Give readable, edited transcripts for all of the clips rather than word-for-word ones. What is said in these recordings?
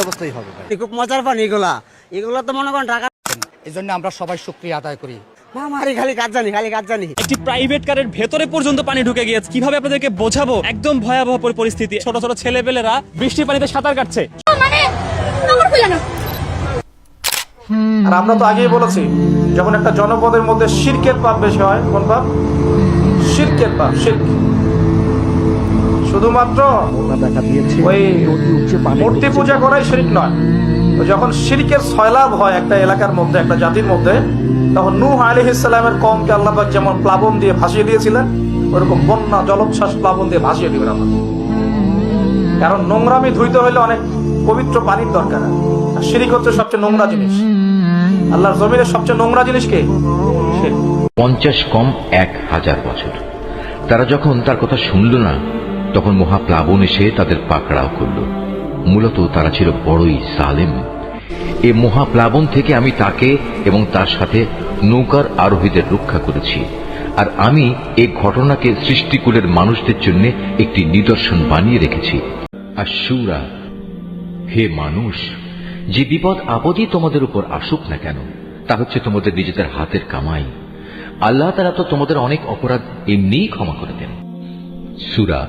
অবস্থায় হবে ভাই। খুব মজার পানি এগুলা তো মনে করেন টাকা। এই জন্য আমরা সবাই শুকরিয়া আদায় করি। মামারি খালি কাজ জানি। একটি প্রাইভেট কারের ভেতরে পর্যন্ত পানি ঢুকে গিয়েছে। কিভাবে আপনাদেরকে বোঝাবো, একদম ভয়াবহ পরিস্থিতি। ছোট ছোট ছেলেপেলেরা বৃষ্টির পানিতে সাঁতার কাটছে। আর আমরা তো আগেই বলেছি, যখন একটা জনপদের মধ্যে শিরকের পাপ বেশি হয়, কোন পাপ? শিরকের পাপ। শিরক শুধুমাত্র ওই মূর্তি পূজা করাই শিরক নয়। যখন শিরকের সয়লাভ হয় একটা এলাকার মধ্যে, একটা জাতির মধ্যে, তখন নূহ আলাইহিস সালামের কওমকে আল্লাহ পাক যেমন প্লাবন দিয়ে ভাসিয়ে দিয়েছিলেন, ওরকম বন্যা জলোচ্ছ্বাস প্লাবন দিয়ে ভাসিয়ে দিবেন আল্লাহ। কারণ নোংরামি ধুইতে হলে অনেক পবিত্র পানির দরকার। আর শিরক হচ্ছে সবচেয়ে নোংরা জিনিস। আল্লাহর জমিনের সবচেয়ে নোংরা জিনিস কে? শিরক। 50 কম 1000 বছর তারা যখন তার কথা শুনল না, তখন মহাপ্লাবন এসে তাদের পাকড়াও করল। মূলত তারা ছিল বড়ই জালেম। এ মহাপ্লাবন থেকে আমি তাকে এবং তার সাথে নৌকার আরোহীদের রক্ষা করেছি। আর আমি এই ঘটনাকে সৃষ্টিকুলের মানুষদের জন্য একটি নিদর্শন বানিয়ে রেখেছি। আর সূরা, হে মানুষ, যে বিপদ আপদই তোমাদের উপর আসুক না কেন, তা হচ্ছে তোমাদের নিজেদের হাতের কামাই। আল্লাহ তাআলা তো তোমাদের অনেক অপরাধ এমনিই ক্ষমা করে দেন। সূরা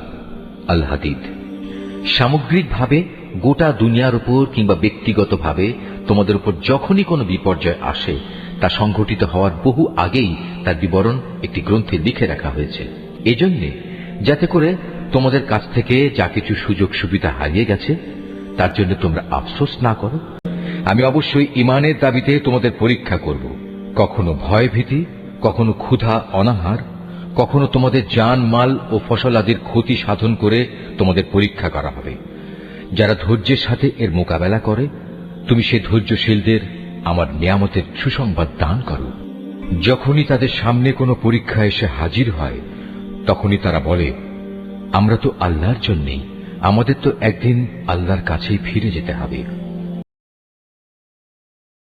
আল হাদিদ। সামগ্রিকভাবে গোটা দুনিয়ার উপর কিংবা ব্যক্তিগতভাবে তোমাদের উপর যখনই কোনো বিপর্যয় আসে, তা সংঘটিত হওয়ার বহু আগেই তার বিবরণ একটি গ্রন্থে লিখে রাখা হয়েছে। এজন্যে যাতে করে তোমাদের কাছ থেকে যা কিছু সুযোগ সুবিধা হারিয়ে গেছে তার জন্য তোমরা আফসোস না করো। আমি অবশ্যই ঈমানের দাবিতে তোমাদের পরীক্ষা করব। কখনো ভয় ভীতি, কখনো ক্ষুধা অনাহার, কখনো তোমাদের জান মাল ও ফসলাদির ক্ষতি সাধন করে তোমাদের পরীক্ষা করা হবে। যারা ধৈর্যের সাথে এর মোকাবেলা করে, তুমি সে ধৈর্যশীলদের আমার নিয়ামতের সুসংবাদ দান করো। যখনই তাদের সামনে কোনো পরীক্ষা এসে হাজির হয়, তখনই তারা বলে, আমরা তো আল্লাহর জন্যেই, আমাদের তো একদিন আল্লাহর কাছেই ফিরে যেতে হবে।